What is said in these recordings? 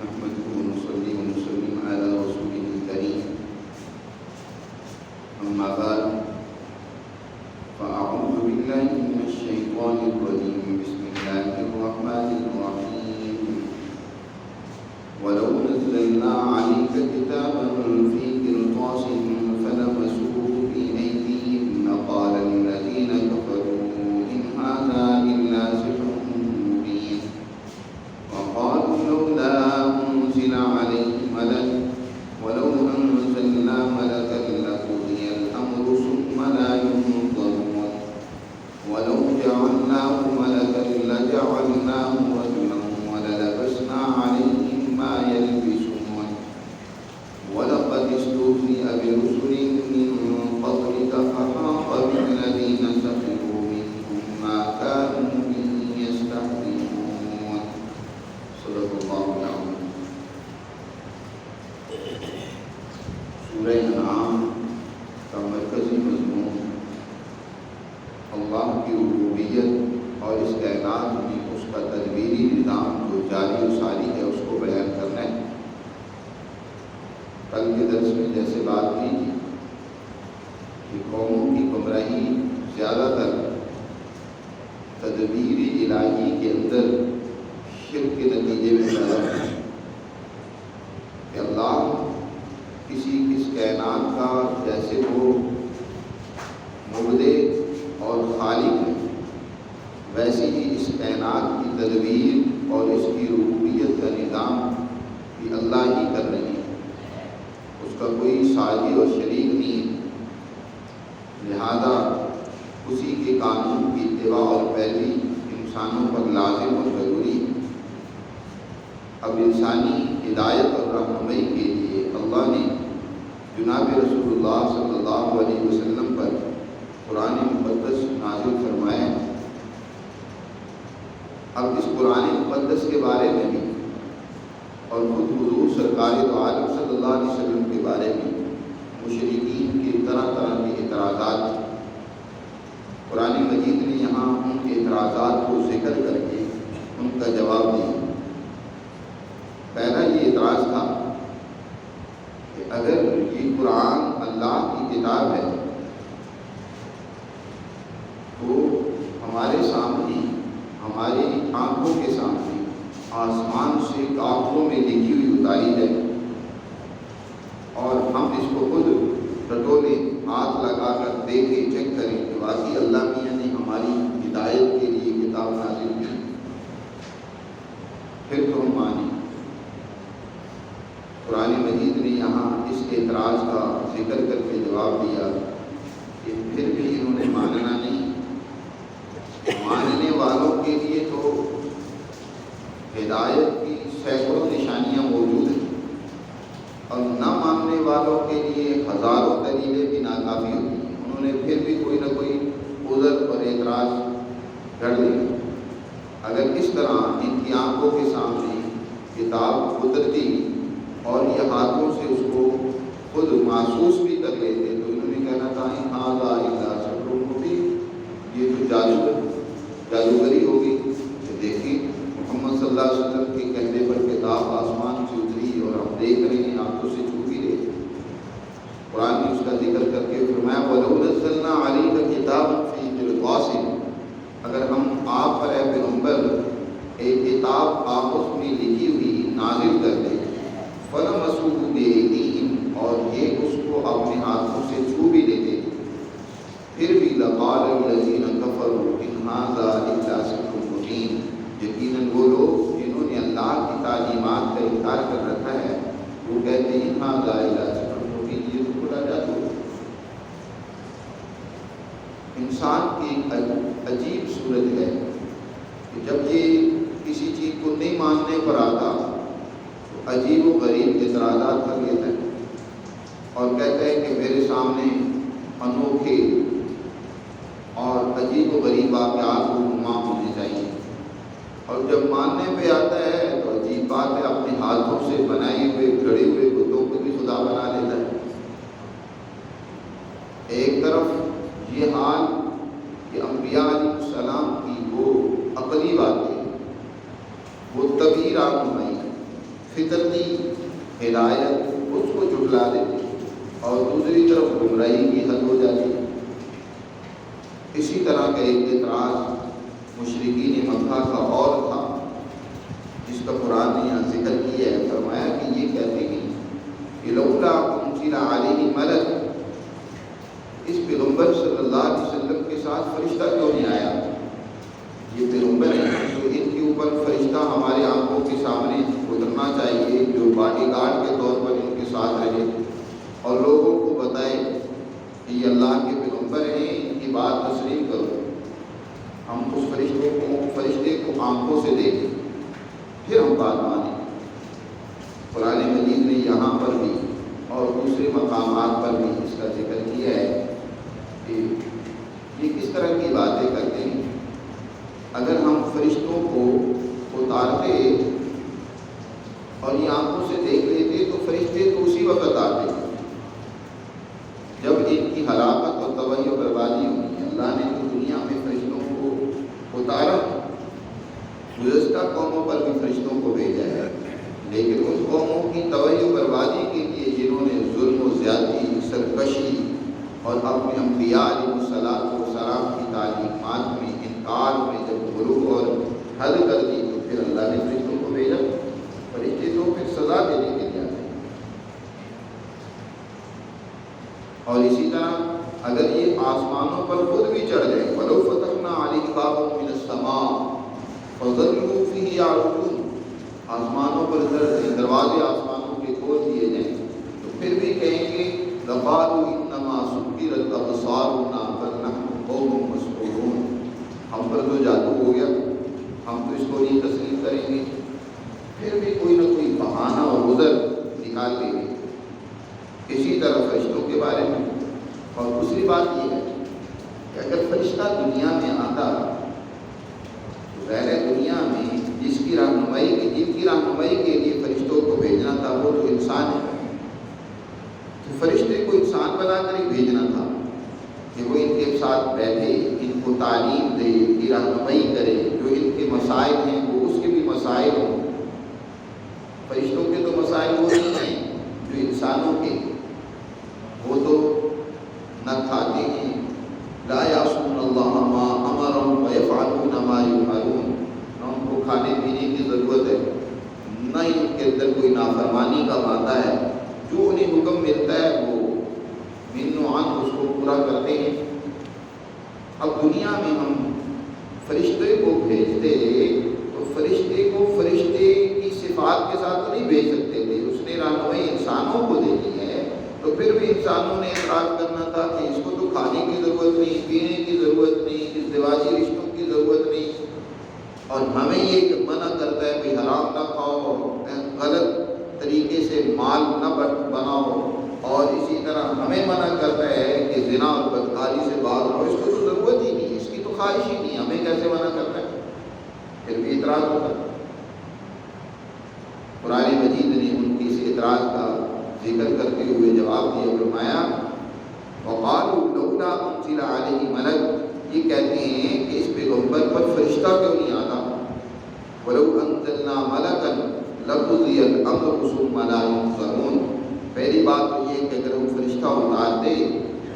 نحمده ونصلي ونسلم على رسوله الكريم أما بعد فأعوذ بالله من الشيطان الرجيم بسم الله الرحمن الرحيم ولو نزلنا عليك كتابا في قرطاس فلمسوه بأيديهم لقال الذين كفروا إن هذا إلا سحر مبين وقالوا لولا أنزل عليه ملك ولو أنزلنا ملكا لقضي الأمر ثم لا ينظرون ولو جعلناه ملكا لجعلناه رجلا وللبسنا عليهم ما يلبسون ولقد استهزئ برسل من قبلك فحاق بالذين سخروا منهم ما كانوا به يستهزئون صدق الله العظيم. سورہ انعام کا مرکزی مضمون اللہ کی ربوبیت اور اس کائنات میں اس کا تدبیری نظام جو جاری و ساری ہے اس کو بیان کرنا ہے. کل کے درس میں جیسے بات کی کہ قوموں کی گمراہی زیادہ تر تدبیر الہی کے اندر شرک کے نتیجے میں پیدا ہوئی کہ اللہ کسی اس کائنات کا جیسے وہ مبدع اور خالق ہے ویسے ہی اس کائنات کی تدبیر اور اس کی ربوبیت کا نظام بھی اللہ ہی کر رہی ہے. اس کا کوئی ساجی اور شریک نہیں ہے. لہذا اسی کے قانون کی اتباع اور پیروی انسانوں پر لازم اور ضروری ہے. اب انسانی ہدایت اور رہنمائی کے لیے اللہ نے جناب رسول اللہ صلی اللہ علیہ وسلم پر قرآن مقدس نازل فرمایا. اب اس قرآن مقدس کے بارے میں بھی اور خود حضور سرکار دو عالم صلی اللہ علیہ وسلم کے بارے میں مشرکین کے طرح طرح کے اعتراضات. قرآن مجید نے یہاں ان کے اعتراضات کو ذکر کر کے ان کا جواب دیا. پہلا یہ اعتراض تھا کہ اگر یہ قرآن اللہ کی کتاب ہے تو ہمارے سامنے ہماری آنکھوں کے سامنے آسمان سے کاغذوں میں لکھی ہوئی اتاری جائے اور ہم اس کو خود ٹٹولے ہاتھ لگا کر دیکھیں چیک کریں کہ واقعی اللہ میاں نے ہماری ہدایت کے لیے کتاب نازل کی پھر تو ہم مانیں. قرآن مجید نے یہاں اس اعتراض کا ذکر کر کے جواب دیا کہ پھر بھی انہوں نے ماننا نہیں. ماننے والوں کے لیے تو ہدایت کی سینکڑوں نشانیاں موجود ہیں اور نہ ماننے والوں کے لیے ہزاروں دلیلیں بھی ناکافی ہوتی ہیں. انہوں نے پھر بھی کوئی نہ کوئی عذر اور اعتراض کر لیا. اگر اس طرح ان کی آنکھوں کے سامنے کتاب قدرتی اور یہ ہاتھوں سے اس کو خود محسوس بھی کر لیتے تو انہوں نے کہنا تھا ہاذا الا سحر مبین، یہ تو جادوگری ہوگی. دیکھیں محمد صلی اللہ علیہ وسلم کے کہنے پر کتاب آسمان سے اتری اور ہم دیکھ رہے ہیں آنکھوں سے چھو بھی رہے. قرآن نے اس کا ذکر کر کے فرمایا وَلَوْ نَزَّلْنَا عَلَيْكَ كِتَابًا فِي قِرْطَاسٍ، اگر ہم آپ پر اے پیغمبر ایک کتاب آپس میں لکھی ہوئی نازل کر دیں فَلَمَسُوهُ بِأَيْدِيهِمْ اور یہ اس کو اپنے ہاتھوں سے چھو بھی لیتے پھر بھی لَقَالَ الَّذِينَ كَفَرُوا إِنْ هَذَا إِلَّا سِحْرٌ مُبِينٌ، یقیناً وہ لوگ جنہوں نے اللہ کی تعلیمات کا انکار کر رکھا ہے وہ کہتے ہیں هَذَا إِلَّا سِحْرٌ مُبِينٌ، یہ تو بڑا جادو ہے. انسان کی ایک عجیب صورت ہے کہ جب یہ کسی چیز کو نہیں ماننے پر آتا تو عجیب و غریب اعتراضات کر لیتا ہے اور کہتا ہے کہ میرے سامنے انوکھے اور عجیب و غریب واقعات رونما ہونے چاہیے. اور جب ماننے پہ آتا ہے تو عجیب بات ہے اپنے ہاتھوں سے بنائے ہوئے گھڑے ہوئے بتوں کو بھی خدا بنا لیتا ہے. ایک طرف یہ حال کہ انبیاء علیہ السلام کی وہ عقلی باتیں وہ طبی رہنمائی فطرتی ہدایت اس کو جھٹلا دیتے اور دوسری طرف گمراہی کی حد ہو جاتی۔ اسی طرح کا ایک اعتراض مشرکین مکہ کا اور تھا، جس کا قرآن نے یہاں ذکر کیا ہے۔ فرمایا کہ یہ کہتے ہیں کہ لولا انزل علیہ ملک، اس پیغمبر صلی اللہ علیہ وسلم کے ساتھ فرشتہ کیوں نہیں آیا؟ یہ پیغمبر ہیں تو ان کے اوپر فرشتہ ہمارے آنکھوں کے سامنے اترنا چاہیے، جو باڈی گارڈ کے طور پر ان کے ساتھ رہے اور لوگوں کو بتائے کہ یہ اللہ کے پیغمبر ہیں، ان کی بات تسلیم کرو۔ ہم اس فرشتے کو آنکھوں سے دیکھیں پھر ہم بات مانیں۔ قرآن مجید نے یہاں پر بھی اور دوسرے مقامات پر بھی اس کا ذکر کیا ہے کہ یہ کس طرح کی باتیں کرتے ہیں۔ اگر ہم فرشتوں کو اتارتے اور یہ آنکھوں سے دیکھ لیتے تو فرشتے تو اسی وقت آتے جب ان کی ہلاکت اور تباہی و بربادی ہوئی۔ اللہ نے تو دنیا میں فرشتوں کو اتارا، گزشتہ قوموں پر بھی فرشتوں کو بھیجا ہے، لیکن ان قوموں کی تباہی و بربادی کے لیے جنہوں نے ظلم و زیادتی، سرکشی اور اپنے انبیاء علیہ السلام کی تعلیمات میں انکار میں جب غلو اور حد کر دی تو پھر اللہ نے فرشتوں کو بھیجا۔ فرشتے تو پھر سزا دینے کے لیے آتے ہیں۔ اور اسی طرح اگر یہ آسمانوں پر خود بھی چڑھ جائیں، وَلَوْ فَتَحْنَا عَلَيْهِمْ بَابًا مِّنَ السَّمَاءِ فَظَلُّوا فِيهِ يَعْرُجُونَ، آسمانوں پر دروازے آسمانوں کے کھول دیے جائیں تو پھر بھی کہیں گے لَقَالُوا إِنَّمَا سُكِّرَتْ أَبْصَارُنَا بَلْ نَحْنُ قَوْمٌ مَسْحُورُونَ، ہم پر تو جادو ہو گیا، ہم تو اس کو نہیں تسلیم کریں گے۔ پھر بھی کوئی نہ کوئی بہانہ اور عذر نکال دیں گے۔ اسی طرح فرشتوں کے بارے میں اور دوسری بات یہ ہے کہ اگر فرشتہ دنیا میں آتا تو ظاہر دنیا میں جن کی رہنمائی کے لیے فرشتوں کو بھیجنا تھا وہ تو انسان ہے، تو فرشتے کو انسان بنا کر ہی بھیجنا تھا کہ وہ ان کے ساتھ بیٹھے، ان کو تعلیم دے، ان کی رہنمائی کرے، جو ان کے مسائل ہیں وہ اس کے بھی مسائل ہوں۔ فرشتوں کے تو مسائل وہ نہیں ہیں جو انسانوں کے، وہ تو نہ کھاتے ہیں، لا یعصون اللہ ما امرهم ویفعلون ما یؤمرون، نہ ان کو کھانے پینے کی ضرورت ہے، نہ ہی ان کے اندر کوئی نافرمانی کا مادہ ہے، جو انہیں حکم ملتا ہے وہ من و عن اس کو پورا کرتے ہیں۔ اب دنیا میں ہم فرشتے کو بھیجتے تو فرشتے کو فرشتے کی صفات کے ساتھ تو نہیں بھیج سکتے تھے، اس نے رہنمائی انسانوں کو دے دی ہے، تو پھر بھی انسانوں نے اعتراض کرنا تھا کہ اس کو تو کھانے کی ضرورت نہیں، پینے کی ضرورت نہیں، ازدواجی رشتوں کی ضرورت نہیں، اور ہمیں یہ منع کرتا ہے کہ حرام نہ کھاؤ، غلط طریقے سے مال نہ بناؤ، اور اسی طرح ہمیں منع کرتا ہے کہ زنا اور بدکاری سے باز رہو، اس کو تو ضرورت ہی نہیں، اس کی تو خواہش ہی نہیں، ہمیں کیسے منع کرتا ہے؟ پھر بھی اعتراض ہوتا ہے۔ قرآن مجید نے ان کی اس اعتراض کا ذکر کرتے ہوئے جواب دیا، فرمایا وَقَالُوا لَوْلَا أُنزِلَ عَلَيْهِ مَلَكٌ، یہ کہتے ہیں کہ اس پیغمبر پر فرشتہ کیوں نہیں آتا؟ وَلَوْ أَنزَلْنَا مَلَكًا لَقُضِيَ الْأَمْرُ ثُمَّ لَا يُنظَرُونَ، پہلی بات تو یہ کہ اگر ہم فرشتہ اتارتے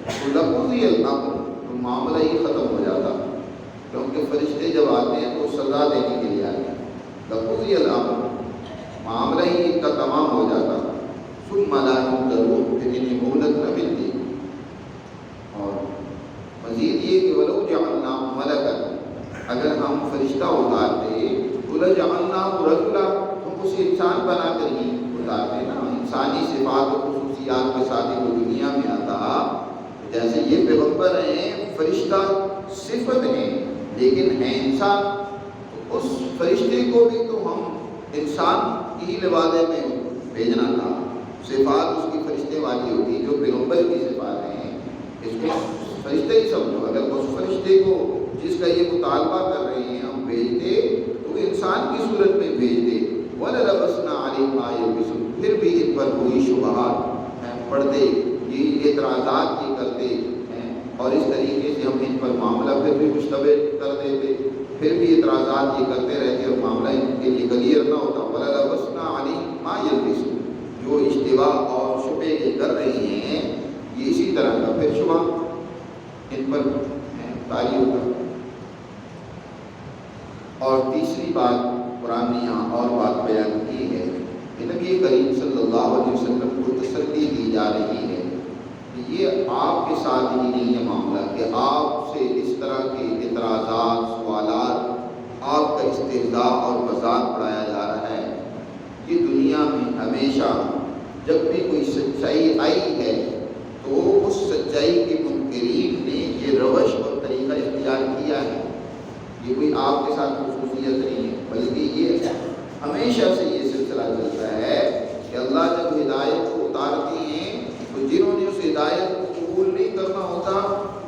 تو لَقُضِيَ الْأَمْرُ، تو معاملہ ہی ختم ہو جاتا، کیونکہ فرشتے جب آتے ہیں تو سزا دینے کے لیے آتے ہیں۔ لَقُضِيَ الْأَمْرُ، معاملہ ہی ان کا تمام ہو جاتا، ثُمَّ لَا يُنظَرُونَ، پھر انہیں مہلت نہ ملتی۔ اور مزید یہ کہ وَلَوْ جَعَلْنَاهُ مَلَكًا، اگر ہم فرشتہ اتارتے تو لَجَعَلْنَاهُ رَجُلًا، ہم اسے انسان بنا کر ہی اتارتے نا، انسانی صفات و خصوصیات کے ساتھ وہ دنیا میں آتا۔ جیسے یہ پیغمبر ہیں، فرشتہ صفت ہیں لیکن ہے انسان، تو اس فرشتے کو بھی تو ہم انسان کی لبادے میں بھیجنا تھا، صفات اس کی فرشتے والی ہوتی جو پیغمبر کی صفات ہیں، اس کو فرشتے ہی سمجھو۔ اگر اس فرشتے کو جس کا یہ مطالبہ کر رہے ہیں ہم بھیجتے تو وہ انسان کی صورت میں بھیجتے، وَلَلَبَسْنَا عَلَيْهِمْ مَا يَلْبِسُونَ، پھر بھی ان پر وہی شبہات پڑھتے، یہ اعتراضات یہ کرتے ہیں، اور اس طریقے سے ہم ان پر معاملہ پھر بھی مشتبہ کر دیتے۔ پھر بھی اعتراضات یہ کرتے رہتے اور معاملہ ان کے لیے کلیئر نہ ہوتا۔ وَلَلَبَسْنَا عَلَيْهِمْ مَا يَلْبِسُونَ، جو اشتباہ اور شبے یہ کر رہی ہیں یہ اسی طرح کا پھر شبہ ان پر طاری ہوگا۔ اور تیسری بات قرآن نے یہاں اور بات بیان کی ہے کہ نبی کریم صلی اللہ علیہ وسلم کو تسلی دی جا رہی ہے کہ یہ آپ کے ساتھ ہی نہیں ہے معاملہ کہ آپ سے اس طرح کے اعتراضات، سوالات، آپ کا استہزاء اور مذاق اڑایا جا رہا ہے۔ یہ دنیا میں ہمیشہ جب بھی کوئی سچائی آئی ہے تو اس سچائی کے منکرین نے یہ روش اور طریقہ اختیار کیا ہے۔ یہ کوئی آپ کے ساتھ خصوصیت نہیں ہے، بلکہ یہ ہمیشہ سے یہ سلسلہ چلتا ہے کہ اللہ جب ہدایت کو اتارتی ہیں تو جنہوں نے اس ہدایت کو قبول نہیں کرنا ہوتا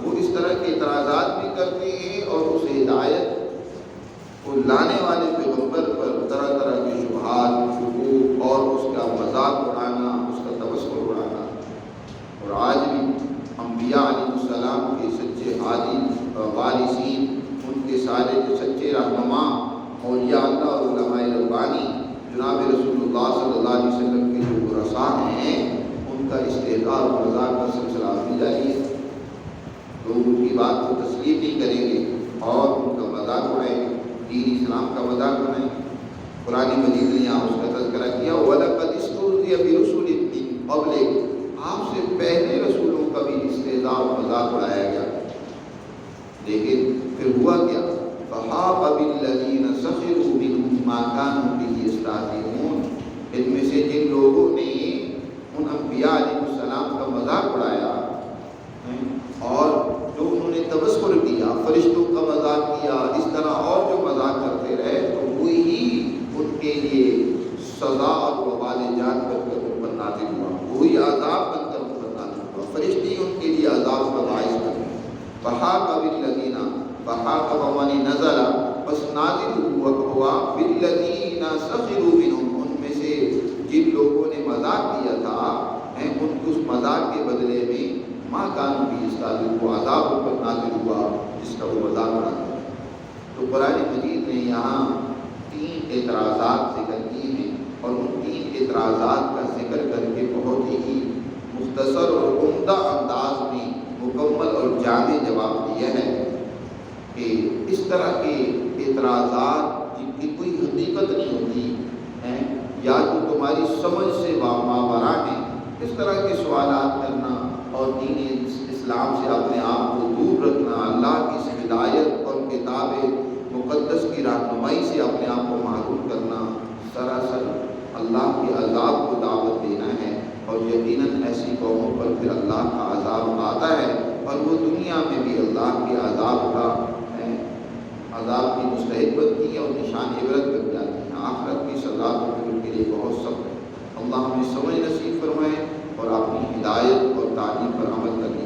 وہ اس طرح کے اعتراضات بھی کرتے ہیں اور اس ہدایت کو لانے والے پیغمبر پر طرح طرح کے شبہات، شکوک اور اس کا مذاق اڑانا، اس کا تبصرہ اڑانا۔ اور آج بھی انبیاء علیہ السلام کے سچے ہادی وارثین، ان کے سارے جو سچے رہنما اولیاء اللہ اور علماء ربانی جناب رسول اللہ صلی اللہ علیہ وسلم کے جو ورثاء ہیں ان کا استہزاء اور مذاق کا سلسلہ بھی جاری ہے۔ لوگ ان کی بات کو تسلیم نہیں کریں گے اور ان کا مذاق اڑائیں گے، دین اسلام کا مذاق بنائیں گے۔ قرآن مجید نے یہاں اس کا تذکرہ کیا وَلَقَدِ اسْتُهْزِئَ بِرُسُلٍ مِّن قَبْلِكَ، آپ سے پہلے رسولوں کا بھی استہزاء اور مذاق اڑایا گیا، لیکن پھر ہوا کیا؟ فَحَاقَ بِالَّذِينَ سَخِرُوا مِنْهُم مَّا كَانُوا بِهِ يَسْتَهْزِئُونَ، ان میں سے جن لوگوں نے ان انبیاء علیہ السلام کا مذاق اڑایا اور جو انہوں نے تبصرہ کیا، فرشتوں کا مذاق کیا، اس طرح اور جو مذاق کرتے رہے تو وہی ان کے لیے سزا اور وبال جان پر نازل ہوا، وہی عذاب بن کر ان پر نازل ہوا، فرشتے ان کے لیے عذاب کا باعث بنے۔ فحاق بالذین، فحاق بمعنی نزل، بس نازل ہوا بالذین سخروا منہم، ان میں سے جن لوگوں نے مذاق کیا تھا ان کو اس مذاق کے بدلے میں ما کانوا بہ یستہزئون، وہ عذاب ان پر نازل ہوا جس کا وہ مذاق اڑاتے۔ تو قرآن مجید نے یہاں 3 اعتراضات ذکر کی ہیں اور ان 3 اعتراضات کا ذکر کر کے بہت ہی مختصر اور عمدہ انداز میں مکمل اور جامع جواب دیا ہے کہ اس طرح کے اعتراضات جن کی کوئی حقیقت نہیں ہوتی ہیں یا جو تمہاری سمجھ سے ماورا ہیں، اس طرح کے سوالات کرنا اور دین اسلام سے اپنے آپ کو دور رکھنا، اللہ کی اس ہدایت اور کتاب مقدس کی رہنمائی سے اپنے آپ کو محروم کرنا، سراسر اللہ کے عذاب کو دعوت دینا ہے۔ اور یقیناً ایسی قوموں پر پھر اللہ کا عذاب آتا ہے اور وہ دنیا میں بھی اللہ کے عذاب کی مستحق بنتی ہے اور نشان عبرت بن جاتی ہے۔ آخرت کی سزا تو پھر ان کے لیے بہت سخت ہے۔ اللہ ہمیں سمجھ نصیب فرمائے اور اپنی ہدایت اور تعلیم پر عمل کرنے